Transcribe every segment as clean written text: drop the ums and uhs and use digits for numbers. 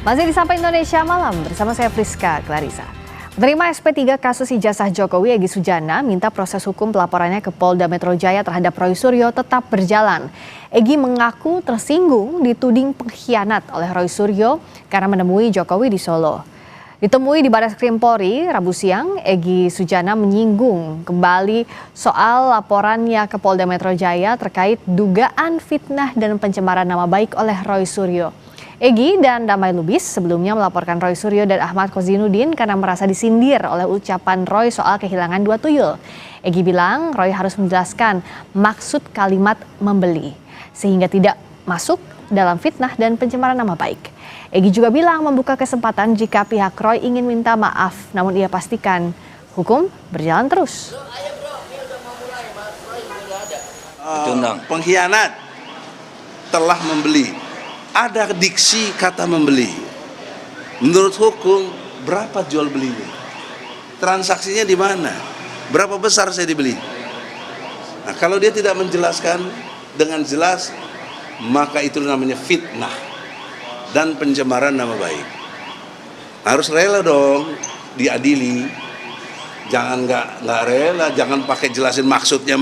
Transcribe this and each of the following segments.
Masih di Sapa Indonesia Malam bersama saya Friska Clarissa. Penerima SP3 kasus ijazah Jokowi Egy Sujana minta proses hukum pelaporannya ke Polda Metro Jaya terhadap Roy Suryo tetap berjalan. Egy mengaku tersinggung dituding pengkhianat oleh Roy Suryo karena menemui Jokowi di Solo. Ditemui di Barreskrim Polri Rabu siang, Egy Sujana menyinggung kembali soal laporannya ke Polda Metro Jaya terkait dugaan fitnah dan pencemaran nama baik oleh Roy Suryo. Egy dan Damai Lubis sebelumnya melaporkan Roy Suryo dan Ahmad Kozinudin karena merasa disindir oleh ucapan Roy soal kehilangan 2 tuyul. Egy bilang Roy harus menjelaskan maksud kalimat membeli sehingga tidak masuk dalam fitnah dan pencemaran nama baik. Egy juga bilang membuka kesempatan jika pihak Roy ingin minta maaf, namun ia pastikan hukum berjalan terus. Pengkhianat telah membeli. Ada diksi kata membeli. Menurut hukum berapa jual belinya? Transaksinya di mana? Berapa besar saya dibeli? Nah, kalau dia tidak menjelaskan dengan jelas, maka itu namanya fitnah dan pencemaran nama baik. Harus rela dong diadili. Jangan nggak rela, jangan pakai jelasin maksudnya.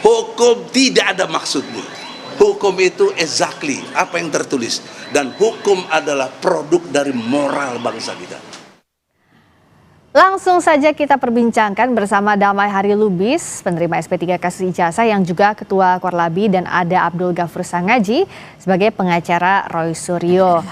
Hukum tidak ada maksudnya. Hukum itu exactly apa yang tertulis, dan hukum adalah produk dari moral bangsa kita. Langsung saja kita perbincangkan bersama Damai Hari Lubis, penerima SP3 kasus ijazah yang juga Ketua Korlabi, dan ada Abdul Ghafur Sangaji sebagai pengacara Roy Suryo.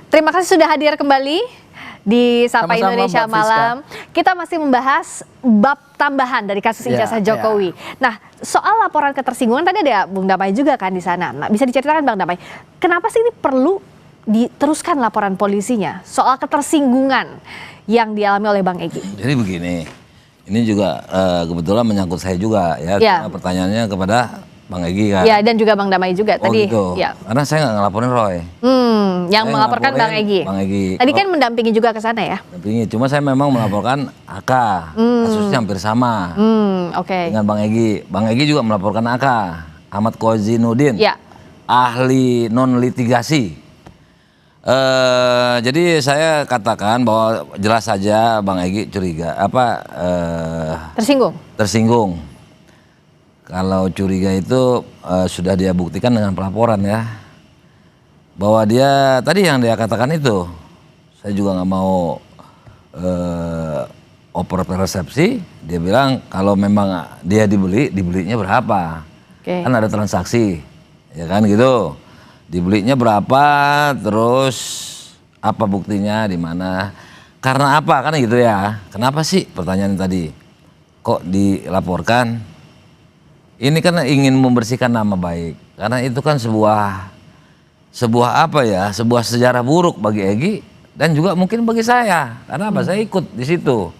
Terima kasih sudah hadir kembali di Sapa Indonesia Malam. Kita masih membahas bab tambahan dari kasus ijazah Jokowi. Nah, soal laporan ketersinggungan tadi ada Bung Damai juga kan di sana. Nah, bisa diceritakan Bang Damai, kenapa sih ini perlu diteruskan laporan polisinya soal ketersinggungan yang dialami oleh Bang Egy? Jadi begini, ini juga kebetulan menyangkut saya juga ya. Pertanyaannya kepada Bang Egy kan. Ya, dan juga Bang Damai juga tadi. Gitu. Ya. Karena saya nggak ngelaporin Roy. Yang saya melaporkan Bang Egy. Tadi kan mendampingi juga ke sana ya. Mendampingi, cuma saya memang melaporkan AK. Kasusnya hampir sama. Dengan Bang Egy. Bang Egy juga melaporkan AK. Ahmad Kozinudin. Ya. Ahli non litigasi. Jadi saya katakan bahwa jelas saja Bang Egy curiga tersinggung. Kalau curiga itu sudah dia buktikan dengan pelaporan ya, bahwa dia tadi yang dia katakan itu, saya juga nggak mau oper persepsi. Dia bilang kalau memang dia dibelinya berapa, kan ada transaksi, ya kan gitu. Dibelinya berapa, terus apa buktinya, di mana, karena apa kan gitu ya. Kenapa sih pertanyaan tadi kok dilaporkan? Ini kan ingin membersihkan nama baik, karena itu kan sebuah sejarah buruk bagi Egy dan juga mungkin bagi saya. Karena apa? Saya ikut di situ.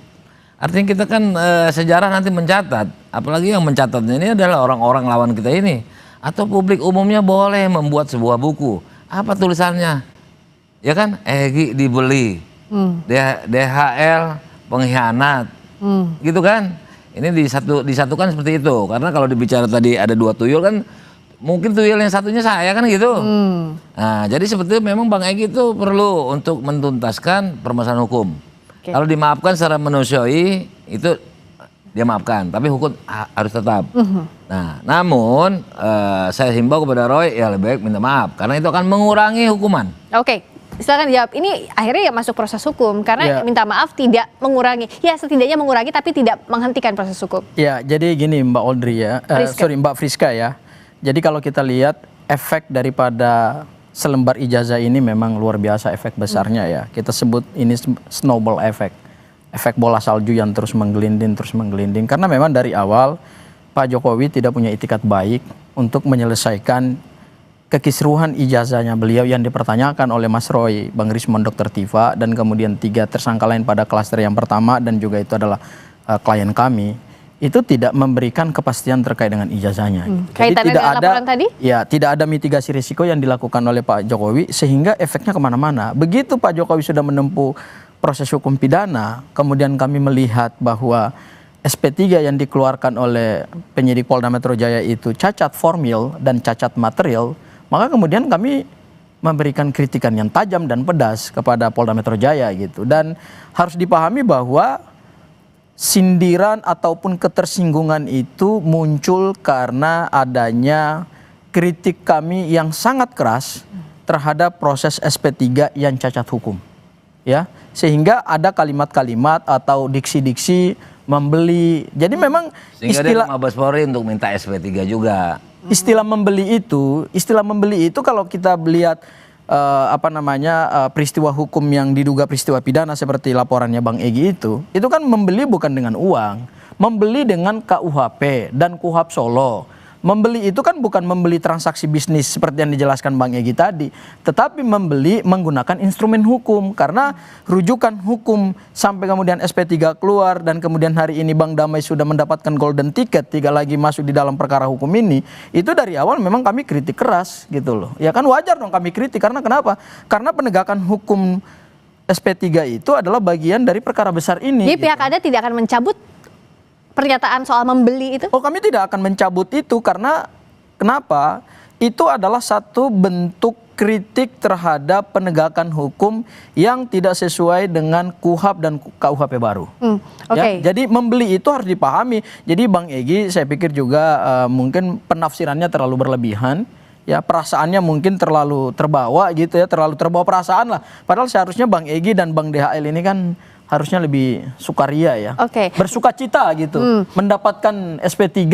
Artinya kita kan sejarah nanti mencatat, apalagi yang mencatatnya ini adalah orang-orang lawan kita ini, atau publik umumnya boleh membuat sebuah buku. Apa tulisannya? Ya kan, Egy dibeli, DHL pengkhianat, gitu kan? Ini disatukan seperti itu, karena kalau dibicara tadi ada 2 tuyul kan, mungkin tuyul yang satunya saya kan gitu. Nah, jadi sebetulnya memang Bang Egy itu perlu untuk mentuntaskan permasalahan hukum. Kalau dimaafkan secara manusiawi itu dia maafkan, tapi hukum harus tetap. Nah, namun saya himbau kepada Roy ya lebih baik minta maaf, karena itu akan mengurangi hukuman. Silakan dijawab. Ini akhirnya ya masuk proses hukum karena minta maaf tidak mengurangi. Ya setidaknya mengurangi tapi tidak menghentikan proses hukum. Ya, jadi gini Mbak Audrey ya. Mbak Friska ya. Jadi kalau kita lihat efek daripada selembar ijazah ini memang luar biasa efek besarnya ya. Kita sebut ini snowball effect. Efek bola salju yang terus menggelinding. Karena memang dari awal Pak Jokowi tidak punya itikat baik untuk menyelesaikan kekisruhan ijazahnya beliau yang dipertanyakan oleh Mas Roy, Bang Rismond, Dr. Tifa, dan kemudian 3 tersangka lain pada klaster yang pertama, dan juga itu adalah klien kami, itu tidak memberikan kepastian terkait dengan ijazahnya. Jadi tidak ada mitigasi risiko yang dilakukan oleh Pak Jokowi, sehingga efeknya kemana-mana. Begitu Pak Jokowi sudah menempuh proses hukum pidana, kemudian kami melihat bahwa SP3 yang dikeluarkan oleh penyidik Polda Metro Jaya itu cacat formil dan cacat material, maka kemudian kami memberikan kritikan yang tajam dan pedas kepada Polda Metro Jaya gitu. Dan harus dipahami bahwa sindiran ataupun ketersinggungan itu muncul karena adanya kritik kami yang sangat keras terhadap proses SP3 yang cacat hukum. Ya, sehingga ada kalimat-kalimat atau diksi-diksi membeli. Jadi memang sehingga dia ke Mabes Polri untuk minta SP3 juga. Istilah membeli itu kalau kita lihat peristiwa hukum yang diduga peristiwa pidana seperti laporannya Bang Egy itu kan membeli bukan dengan uang, membeli dengan KUHP dan KUHP Solo. Membeli itu kan bukan membeli transaksi bisnis seperti yang dijelaskan Bang Egy tadi, tetapi membeli menggunakan instrumen hukum, karena rujukan hukum sampai kemudian SP3 keluar dan kemudian hari ini Bang Damai sudah mendapatkan golden ticket, 3 lagi masuk di dalam perkara hukum ini, itu dari awal memang kami kritik keras gitu loh. Ya kan wajar dong kami kritik, karena kenapa? Karena penegakan hukum SP3 itu adalah bagian dari perkara besar ini. Jadi pihak Anda tidak akan mencabut pernyataan soal membeli itu? Oh, kami tidak akan mencabut itu karena kenapa? Itu adalah satu bentuk kritik terhadap penegakan hukum yang tidak sesuai dengan KUHP dan KUHP baru. Okay. Ya, jadi membeli itu harus dipahami. Jadi Bang Egy saya pikir juga mungkin penafsirannya terlalu berlebihan. Ya, perasaannya mungkin terlalu terbawa gitu ya, terlalu terbawa perasaan lah. Padahal seharusnya Bang Egy dan Bang DHL ini kan harusnya lebih sukaria ya, bersukacita gitu, mendapatkan SP3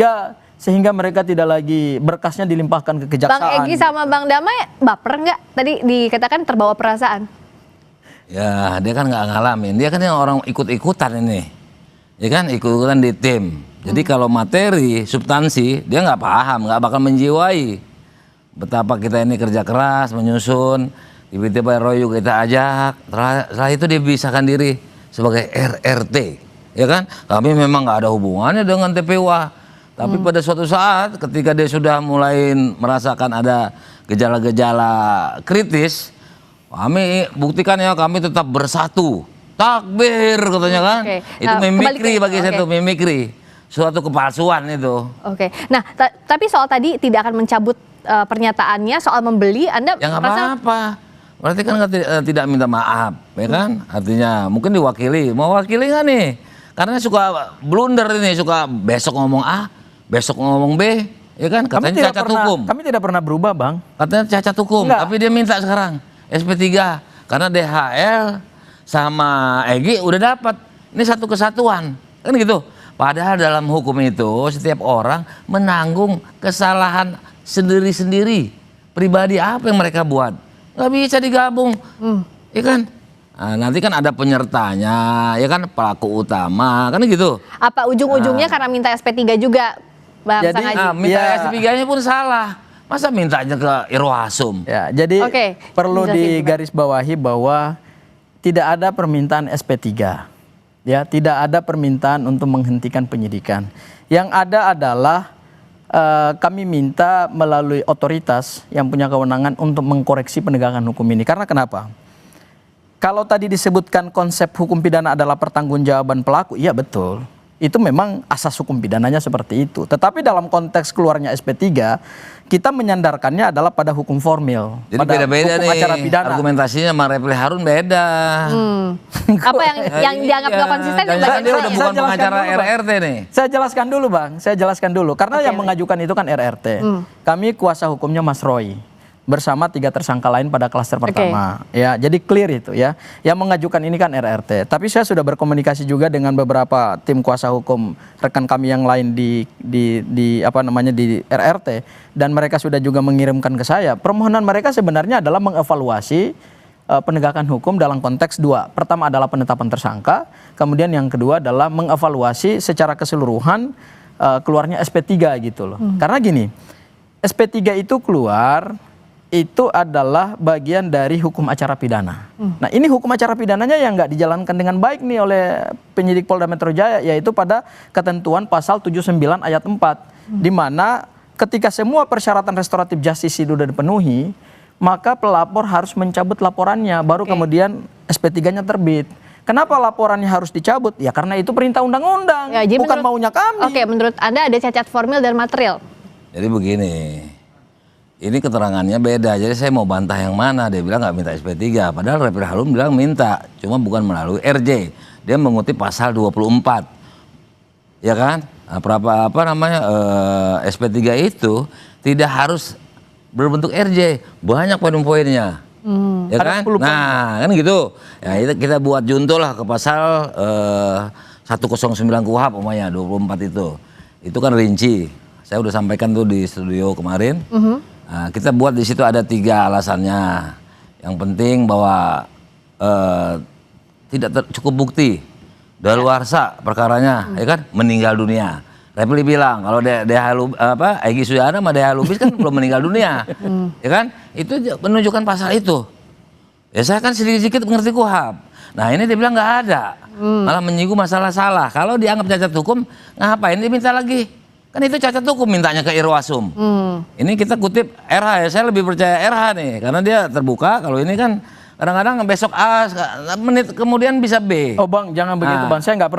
sehingga mereka tidak lagi berkasnya dilimpahkan ke kejaksaan. Bang Egy sama Bang Damai baper nggak? Tadi dikatakan terbawa perasaan. Ya dia kan nggak ngalamin, dia kan yang orang ikut-ikutan ini, ya kan ikut-ikutan di tim. Jadi kalau materi, substansi dia nggak paham, nggak bakal menjiwai betapa kita ini kerja keras menyusun. Tiba-tiba Roy juga kita ajak, setelah itu dia bisahkan diri sebagai RRT, ya kan? Kami memang nggak ada hubungannya dengan TPWA, tapi pada suatu saat ketika dia sudah mulai merasakan ada gejala-gejala kritis, kami buktikan ya kami tetap bersatu, takbir katanya kan? Itu mimikri bagi saya, itu mimikri, suatu kepalsuan itu. Nah tapi soal tadi tidak akan mencabut pernyataannya soal membeli, Anda ya nggak apa-apa. Berarti kan tidak minta maaf, ya kan? Artinya mungkin diwakili, mau wakili nggak nih? Karena suka blunder ini, suka besok ngomong A, besok ngomong B, ya kan? Katanya cacat hukum. Kami tidak pernah berubah, Bang. Katanya cacat hukum, tapi dia minta sekarang SP3 karena DHL sama Egy udah dapat. Ini satu kesatuan, kan gitu. Padahal dalam hukum itu setiap orang menanggung kesalahan sendiri-sendiri. Pribadi apa yang mereka buat? Nggak bisa digabung, ya kan? Nah, nanti kan ada penyertanya, ya kan, pelaku utama, kan gitu. Apa ujung-ujungnya karena minta SP3 juga, Bang Sangaji? Minta SP3-nya pun salah. Masa mintanya ke Irwasum? Ya, jadi perlu digarisbawahi bahwa tidak ada permintaan SP3. Ya, tidak ada permintaan untuk menghentikan penyidikan. Yang ada adalah kami minta melalui otoritas yang punya kewenangan untuk mengkoreksi penegakan hukum ini. Karena kenapa? Kalau tadi disebutkan konsep hukum pidana adalah pertanggungjawaban pelaku, iya betul. Itu memang asas hukum pidananya seperti itu. Tetapi dalam konteks keluarnya SP3, kita menyandarkannya adalah pada hukum formil. Jadi beda-beda nih, acara pidana. Argumentasinya sama Refli Harun beda. Apa yang dianggap nggak konsisten? Dia udah bukan pengacara RRT nih. Saya jelaskan dulu Bang, saya jelaskan dulu. Karena yang mengajukan itu kan RRT. Kami kuasa hukumnya Mas Roy bersama 3 tersangka lain pada klaster pertama. Ya, jadi clear itu ya. Yang mengajukan ini kan RRT. Tapi saya sudah berkomunikasi juga dengan beberapa tim kuasa hukum rekan kami yang lain di RRT, dan mereka sudah juga mengirimkan ke saya. Permohonan mereka sebenarnya adalah mengevaluasi penegakan hukum dalam konteks 2. Pertama adalah penetapan tersangka, kemudian yang kedua adalah mengevaluasi secara keseluruhan keluarnya SP3 gitu loh. Karena gini, SP3 itu keluar itu adalah bagian dari hukum acara pidana. Nah ini hukum acara pidananya yang nggak dijalankan dengan baik nih oleh penyidik Polda Metro Jaya, yaitu pada ketentuan pasal 79 ayat 4, di mana ketika semua persyaratan restoratif justice itu sudah dipenuhi, maka pelapor harus mencabut laporannya, baru kemudian SP3-nya terbit. Kenapa laporannya harus dicabut? Ya karena itu perintah undang-undang, ya, bukan maunya kami. Menurut Anda ada cacat formil dan material? Jadi begini, ini keterangannya beda, jadi saya mau bantah yang mana. Dia bilang nggak minta SP3, padahal Refli Harun bilang minta, cuma bukan melalui RJ. Dia mengutip pasal 24, ya kan? Nah, SP3 itu tidak harus berbentuk RJ, banyak poin-poinnya, ya kan? Nah, kan gitu. Ya kita buat junto lah ke pasal 109 KUHP umpamanya 24 itu kan rinci. Saya udah sampaikan tuh di studio kemarin. Nah, kita buat di situ ada 3 alasannya. Yang penting bahwa tidak cukup bukti, daluarsa perkaranya, ya kan, meninggal dunia. Refli bilang kalau Egy Sujana sama Deha Lubis kan belum meninggal dunia, ya kan? Itu menunjukkan pasal itu. Ya saya kan sedikit-sedikit mengerti KUHP. Nah ini dia bilang nggak ada, malah menyinggung masalah salah. Kalau dianggap cacat hukum, ngapain diminta lagi? Kan itu cacat hukum mintanya ke Irwasum. Ini kita kutip RH ya, saya lebih percaya RH nih karena dia terbuka. Kalau ini kan kadang-kadang besok A, menit kemudian bisa B. Oh bang, jangan begitu bang. Saya nggak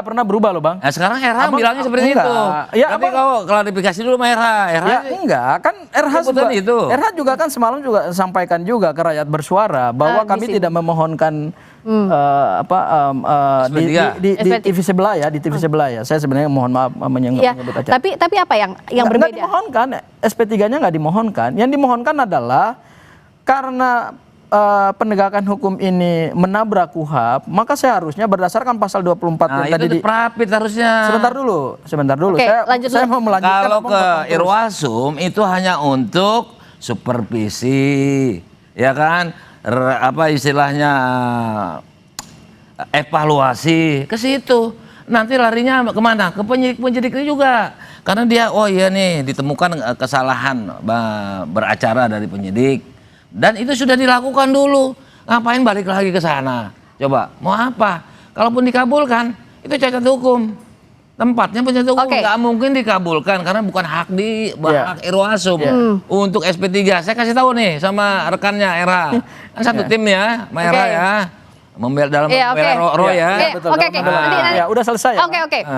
pernah berubah loh bang. Nah, sekarang RH bilangnya seperti itu. Ya, tapi kau klarifikasi dulu sama RH. Ya enggak, kan RH juga, itu. RH juga kan semalam juga sampaikan juga ke rakyat bersuara bahwa kami tidak memohonkan di TV sebelah ya, di TV sebelah ya. Saya sebenarnya mohon maaf menyebut acara. Tapi apa yang berbeda? Nggak dimohonkan, SP3-nya nggak dimohonkan. Yang dimohonkan adalah karena penegakan hukum ini menabrak KUHP, maka seharusnya berdasarkan pasal 24 yang tadi itu prapit harusnya. Sebentar dulu. Oke, Saya mau melanjutkan. Kalau ke Irwasum itu hanya untuk supervisi, ya kan? Istilahnya evaluasi ke situ. Nanti larinya kemana? Ke penyidik juga. Karena dia, oh iya nih ditemukan kesalahan beracara dari penyidik. Dan itu sudah dilakukan dulu. Ngapain balik lagi ke sana? Coba, mau apa? Kalaupun dikabulkan, itu cacat hukum. Tempatnya pencacat hukum nggak mungkin dikabulkan karena bukan hak hak Irwasum untuk SP3. Saya kasih tahu nih sama rekannya Era. Kan satu tim ya, sama Era ya. Dalam membela Roy ya. Ya, udah selesai.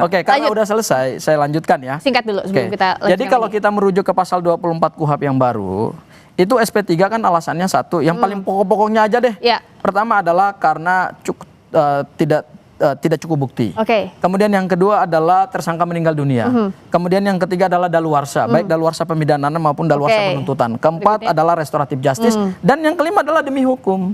Oke, karena udah selesai, saya lanjutkan ya. Singkat dulu sebelum kita lanjutkan. Jadi kalau kita merujuk ke pasal 24 KUHP yang baru, itu SP3 kan alasannya satu, yang paling pokok-pokoknya aja deh. Pertama adalah karena tidak cukup bukti. Kemudian yang kedua adalah tersangka meninggal dunia. Kemudian yang ketiga adalah daluarsa, baik daluarsa pemidanaan maupun daluarsa penuntutan. Keempat adalah restoratif justice dan yang kelima adalah demi hukum.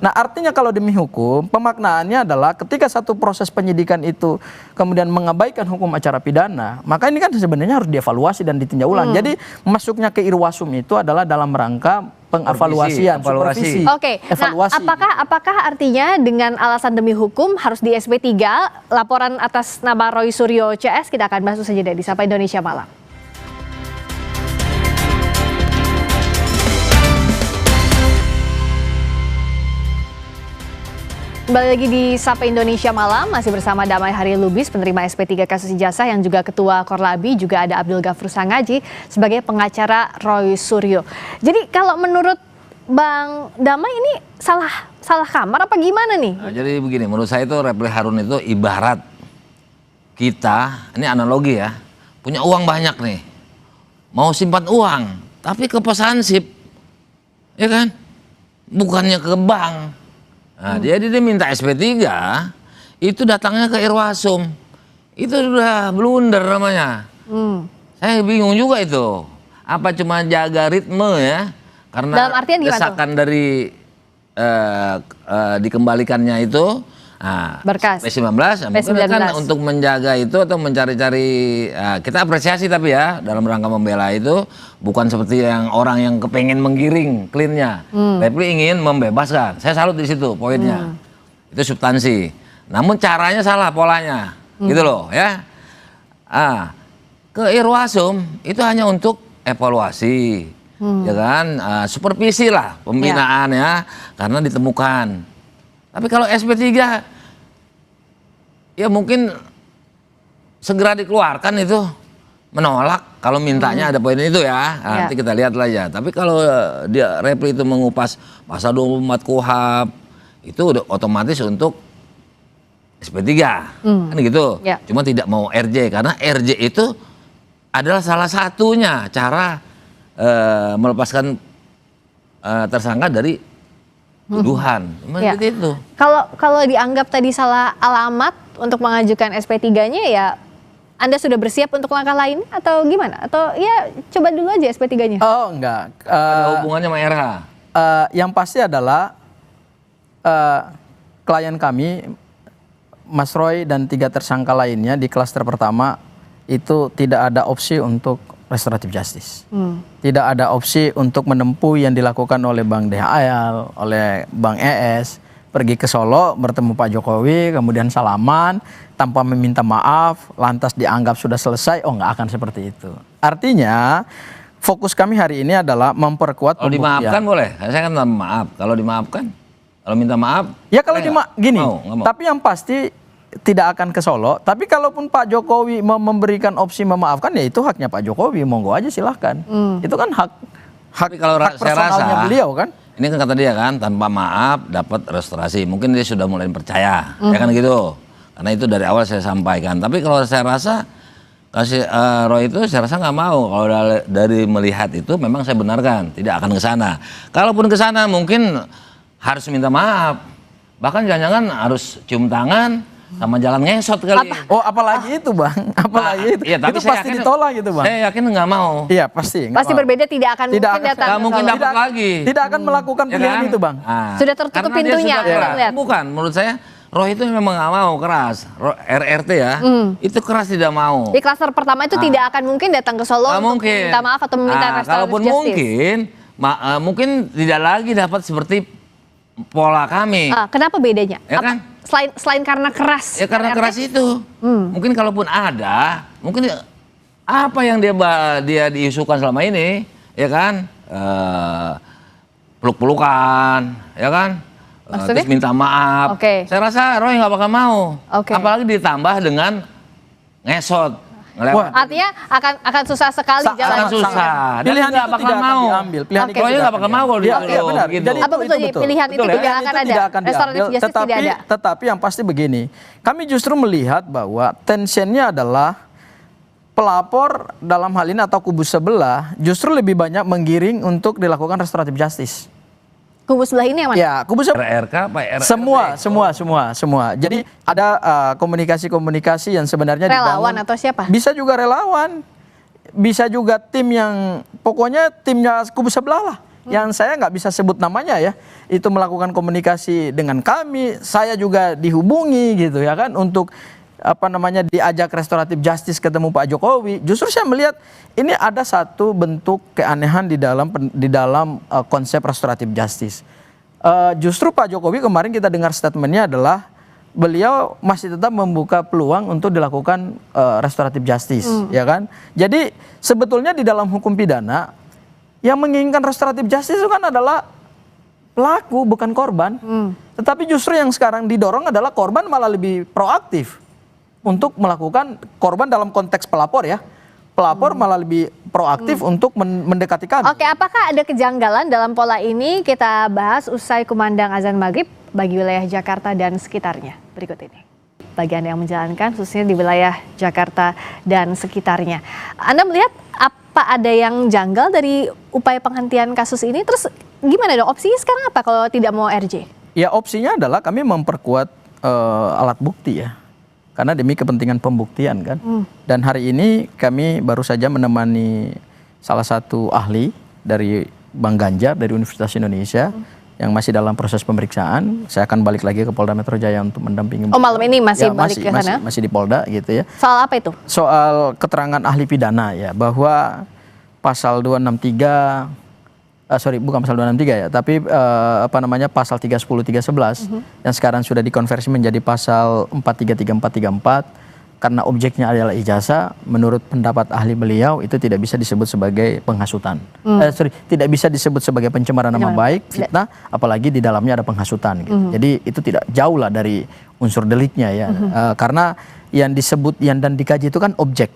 Nah, artinya kalau demi hukum, pemaknaannya adalah ketika satu proses penyidikan itu kemudian mengabaikan hukum acara pidana, maka ini kan sebenarnya harus dievaluasi dan ditinjau ulang. Jadi masuknya ke Irwasum itu adalah dalam rangka pengevaluasian, supervisi. Nah, apakah artinya dengan alasan demi hukum harus di SP3 laporan atas nama Roy Suryo CS? Kita akan bahas saja di Sapa Indonesia Malam. Kembali lagi di Sapa Indonesia Malam, masih bersama Damai Hari Lubis, penerima SP3 kasus ijazah, yang juga Ketua Korlabi, juga ada Abdul Ghafur Sangaji sebagai pengacara Roy Suryo. Jadi kalau menurut Bang Damai ini salah kamar apa gimana nih? Nah, jadi begini, menurut saya itu Refli Harun itu ibarat kita, ini analogi ya, punya uang banyak nih, mau simpan uang, tapi ke pesansip, ya kan? Bukannya ke bank. Nah, jadi dia minta SP3, itu datangnya ke Irwasum. Itu udah blunder namanya. Saya bingung juga itu. Apa cuma jaga ritme ya? Karena dalam artian desakan dari dikembalikannya itu berkas P19, mungkin kan untuk menjaga itu atau mencari-cari, kita apresiasi tapi ya dalam rangka membela itu bukan seperti yang orang yang kepengen menggiring cleannya, tapi ingin membebaskan. Saya salut di situ poinnya, itu substansi. Namun caranya salah polanya, gitu loh ya. Ke Irwasum itu hanya untuk evaluasi, ya kan, supervisi lah pembinaan ya, karena ditemukan. Tapi kalau SP3 ya mungkin segera dikeluarkan itu, menolak kalau mintanya ada poin itu ya. Nanti kita lihat lah ya. Tapi kalau dia Refli itu mengupas pasal 24 KUHP itu udah otomatis untuk SP3 kan gitu. Cuma tidak mau RJ karena RJ itu adalah salah satunya cara melepaskan tersangka dari tuduhan. Ya. Seperti itu. Kalau dianggap tadi salah alamat untuk mengajukan SP3-nya ya Anda sudah bersiap untuk langkah lain atau gimana? Atau ya coba dulu aja SP3-nya? Oh enggak. Ada hubungannya sama RH. Yang pasti adalah klien kami, Mas Roy dan 3 tersangka lainnya di klaster pertama itu tidak ada opsi untuk restoratif justice. Tidak ada opsi untuk menempuh yang dilakukan oleh Bang DHL, oleh Bang ES, pergi ke Solo bertemu Pak Jokowi, kemudian salaman tanpa meminta maaf, lantas dianggap sudah selesai. Oh, nggak akan seperti itu. Artinya fokus kami hari ini adalah memperkuat Kalau pembuktian. dimaafkan boleh, saya kan minta maaf. Kalau dimaafkan, kalau minta maaf, Ya kalau gini, nggak mau. tapi yang pasti tidak akan ke Solo. Tapi kalaupun Pak Jokowi memberikan opsi memaafkan, ya itu haknya Pak Jokowi. Monggo aja silahkan. Itu kan hak Tapi kalau hak saya personalnya rasa, beliau kan. ini kan kata dia kan, tanpa maaf dapat restorasi. Mungkin dia sudah mulai percaya, ya kan gitu. Karena itu dari awal saya sampaikan. Tapi kalau saya rasa kasih Roy itu saya rasa nggak mau. Kalau dari melihat itu memang saya benarkan tidak akan ke sana. Kalaupun ke sana mungkin harus minta maaf. Bahkan jangan-jangan harus cium tangan sama jalan ngesot kali. Oh, apalagi itu Bang, apalagi itu. Iya, tapi Itu saya pasti yakin- ditolak gitu Bang. Saya yakin nggak mau. Iya pasti. nggak Pasti mau. berbeda, tidak akan Tidak mungkin akan- datang. nggak ke mungkin Solo. dapat lagi. Tidak akan melakukan Ya pilihan kan? itu Bang. Ah, Sudah tertutup karena dia pintunya, sudah kita keras. lihat. Bukan, menurut saya Roy itu memang nggak mau keras. RRT ya, itu keras tidak mau. Di klaster pertama itu tidak akan mungkin datang ke Solo Nggak untuk mungkin. minta maaf atau meminta restoratif kalaupun justice. mungkin tidak lagi dapat seperti pola kami. Kenapa bedanya? Ya kan? Selain karena keras. Ya karena RRT? keras itu. Mungkin kalaupun ada, mungkin apa yang dia diisukan selama ini, ya kan? Peluk-pelukan, ya kan? Maksudnya? Terus minta maaf. Oke. Saya rasa Roy nggak bakal mau. Oke. Apalagi ditambah dengan ngesot. ngelewat. Artinya akan susah sekali Akan jalan. susah. Dan Pilihan nggak itu bakal tidak akan mau. diambil. Pilihan Oke. itu Roy tidak nggak akan bakal mau kalau diambil. disuruh Iya benar. begitu. Jadi Apa betul, itu pilihan itu Betul ya? tidak akan ada. Restoratif justice tidak ada. Tetapi yang pasti begini, kami justru melihat bahwa tensionnya adalah pelapor dalam hal ini atau kubu sebelah justru lebih banyak menggiring untuk dilakukan restoratif justice. Kubu sebelah ini yang mana? Ya, kubu sebelah. RRK apa RRT? Semua. Jadi ada komunikasi-komunikasi yang sebenarnya Relawan dibangun. atau siapa? Bisa juga relawan, bisa juga tim yang pokoknya timnya kubu sebelah lah. Yang saya nggak bisa sebut namanya ya, itu melakukan komunikasi dengan kami. Saya juga dihubungi gitu ya kan untuk diajak restoratif justice ketemu Pak Jokowi. Justru saya melihat ini ada satu bentuk keanehan di dalam konsep restoratif justice. Justru Pak Jokowi kemarin kita dengar statementnya adalah beliau masih tetap membuka peluang untuk dilakukan restoratif justice, ya kan? Jadi sebetulnya di dalam hukum pidana yang menginginkan restoratif justice itu kan adalah pelaku bukan korban. Tetapi justru yang sekarang didorong adalah korban malah lebih proaktif untuk melakukan korban dalam konteks pelapor ya. Pelapor malah lebih proaktif untuk mendekati kami. Oke, apakah ada kejanggalan dalam pola ini? Kita bahas usai kumandang azan maghrib bagi wilayah Jakarta dan sekitarnya. Berikut ini. Bagi Anda yang menjalankan, khususnya di wilayah Jakarta dan sekitarnya. Anda melihat apa ada yang janggal dari upaya penghentian kasus ini? Terus gimana dong? Opsinya sekarang apa kalau tidak mau RJ? Ya opsinya adalah kami memperkuat alat bukti ya. Karena demi kepentingan pembuktian kan. Dan hari ini kami baru saja menemani salah satu ahli dari Bang Ganjar dari Universitas Indonesia yang masih dalam proses pemeriksaan. Saya akan balik lagi ke Polda Metro Jaya untuk mendampingi. Oh, malam ini masih balik ke sana? Masih di Polda gitu ya. Soal apa itu? Soal keterangan ahli pidana ya, bahwa pasal 263 bukan pasal 263 ya, tapi pasal 310 311 yang sekarang sudah dikonversi menjadi pasal 433 434 karena objeknya adalah ijazah, menurut pendapat ahli beliau itu tidak bisa disebut sebagai penghasutan. Tidak bisa disebut sebagai pencemaran nama baik, fitnah, apalagi di dalamnya ada penghasutan gitu. Jadi itu tidak jauh lah dari unsur deliknya ya. Karena yang disebut dan dikaji itu kan objek.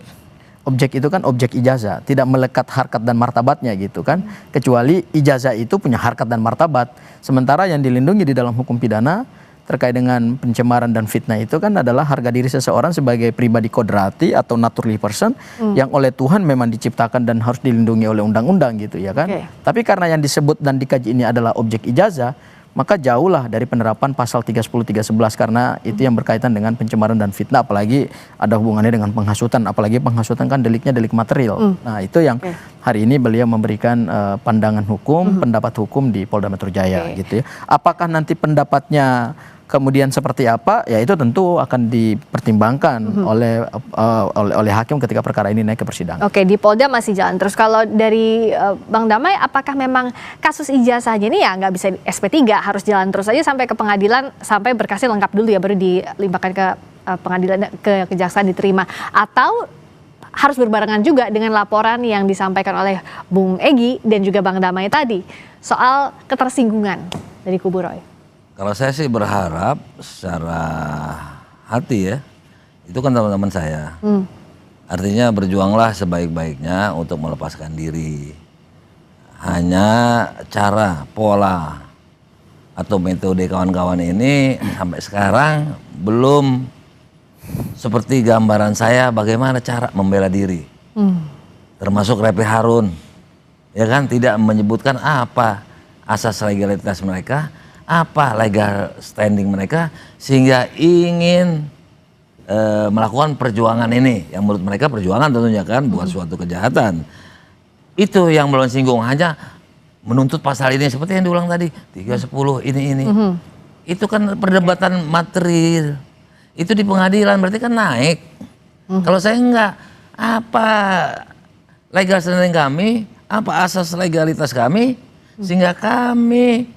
Objek itu kan objek ijazah, tidak melekat harkat dan martabatnya gitu kan. Kecuali ijazah itu punya harkat dan martabat. Sementara yang dilindungi di dalam hukum pidana terkait dengan pencemaran dan fitnah itu kan adalah harga diri seseorang sebagai pribadi kodrati atau naturally person yang oleh Tuhan memang diciptakan dan harus dilindungi oleh undang-undang gitu ya kan. Tapi karena yang disebut dan dikaji ini adalah objek ijazah, maka jauhlah dari penerapan pasal 310 311 karena itu yang berkaitan dengan pencemaran dan fitnah, apalagi ada hubungannya dengan penghasutan, apalagi penghasutan kan deliknya delik material. Nah, itu yang hari ini beliau memberikan pandangan hukum, pendapat hukum di Polda Metro Jaya gitu ya. Apakah nanti pendapatnya kemudian seperti apa, ya itu tentu akan dipertimbangkan oleh hakim ketika perkara ini naik ke persidangan. Oke, di Polda masih jalan terus. Kalau dari Bang Damai, apakah memang kasus ijazahnya ini ya nggak bisa SP3, harus jalan terus aja sampai ke pengadilan, sampai berkasnya lengkap dulu ya, baru dilimpahkan ke pengadilan, ke kejaksaan diterima? Atau harus berbarengan juga dengan laporan yang disampaikan oleh Bung Egy dan juga Bang Damai tadi soal ketersinggungan dari kubu Roy? Kalau saya sih berharap secara hati ya, itu kan teman-teman saya. Artinya berjuanglah sebaik-baiknya untuk melepaskan diri. Hanya cara, pola, atau metode kawan-kawan ini sampai sekarang belum seperti gambaran saya bagaimana cara membela diri. Termasuk Repi Harun. Ya kan, tidak menyebutkan apa asas legalitas mereka, apa legal standing mereka, sehingga ingin melakukan perjuangan ini yang menurut mereka perjuangan tentunya kan, bukan suatu kejahatan. Itu yang belum singgung, hanya menuntut pasal ini seperti yang diulang tadi 310 ini. Itu kan perdebatan material, itu di pengadilan berarti kan naik. Kalau saya enggak, apa legal standing kami, apa asas legalitas kami sehingga kami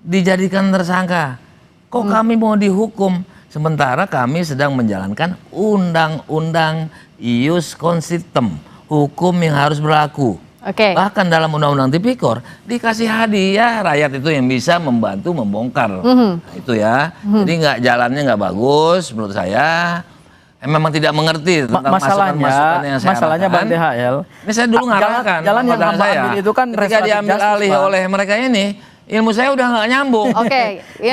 dijadikan tersangka. Kok kami mau dihukum sementara kami sedang menjalankan undang-undang ius consistem, hukum yang harus berlaku. Bahkan dalam undang-undang tipikor dikasih hadiah rakyat itu yang bisa membantu membongkar. Nah, itu ya. Jadi jalannya nggak bagus menurut saya. Memang tidak mengerti tentang masukan-masukan yang saya masalahnya Bang DHL. Ini saya dulu ngarahkan. Jalan yang ambil itu kan ketika diambil alih oleh mereka ini, ilmu saya udah nggak nyambung.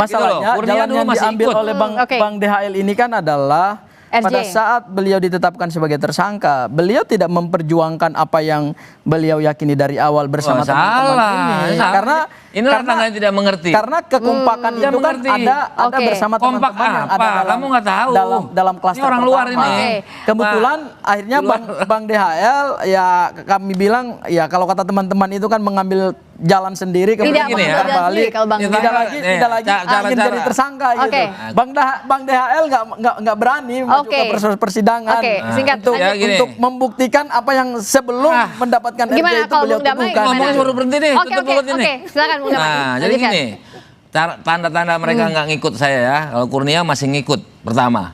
Masalahnya jalan yang diambil oleh Bang DHL ini kan adalah pada saat beliau ditetapkan sebagai tersangka, beliau tidak memperjuangkan apa yang beliau yakini dari awal bersama teman-teman ini. Karena inilah tidak mengerti. Karena kekompakan itu kan ada bersama teman-teman yang ada kamu nggak tahu dalam klaster orang luar ini. Kebetulan akhirnya Bang DHL ya kami bilang ya kalau kata teman-teman itu kan mengambil jalan sendiri kemudian balik tidak lagi ingin jadi tersangka gitu. Bang DHL nggak berani maju ke proses persidangan untuk membuktikan apa yang sebelum mendapatkan RJ itu beliau temukan. Ngomongnya baru berhenti nih, tutup mulut ini. Silakan Bung Damai. Nah, jadi gini, tanda-tanda mereka nggak ngikut saya ya. Kalau Kurnia masih ngikut pertama,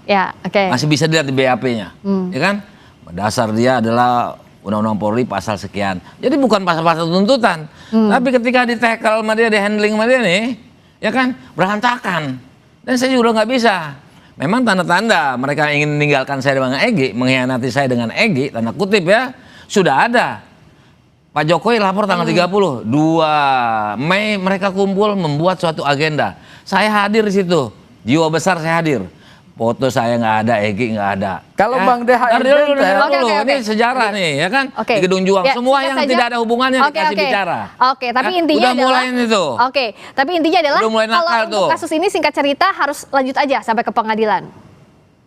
masih bisa dilihat di BAP-nya, ya kan? Dasar dia adalah Undang-Undang Polri pasal sekian. Jadi bukan pasal-pasal tuntutan, tapi ketika di-tackle sama dia, di-handling sama dia nih, ya kan, berantakan. Dan saya juga nggak bisa. Memang tanda-tanda mereka ingin meninggalkan saya dengan Egy, mengkhianati saya dengan Egy, tanda kutip ya, sudah ada. Pak Jokowi lapor tanggal 30, 2 Mei mereka kumpul membuat suatu agenda. Saya hadir di situ, jiwa besar saya hadir. Foto saya nggak ada, Egy nggak ada. Kalau Bang DHL ini sejarah nih, ya kan? Di Gedung Juang, semua yang tidak ada hubungannya dikasih bicara. Tapi intinya udah mulai itu. Tapi intinya adalah kalau untuk kasus ini singkat cerita harus lanjut aja sampai ke pengadilan.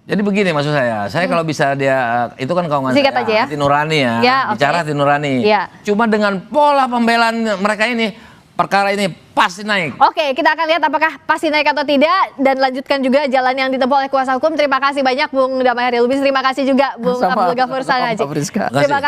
Jadi begini maksud saya kalau bisa dia, itu kan kawan saya hati nurani ya, bicara hati nurani. Cuma dengan pola pembelaan mereka ini, perkara ini pasti naik. Kita akan lihat apakah pasti naik atau tidak, dan lanjutkan juga jalan yang ditempuh oleh kuasa hukum. Terima kasih banyak Bung Damai Haryolubis, terima kasih juga Bung Abdul Ghafur Sangaji. Terima kasih.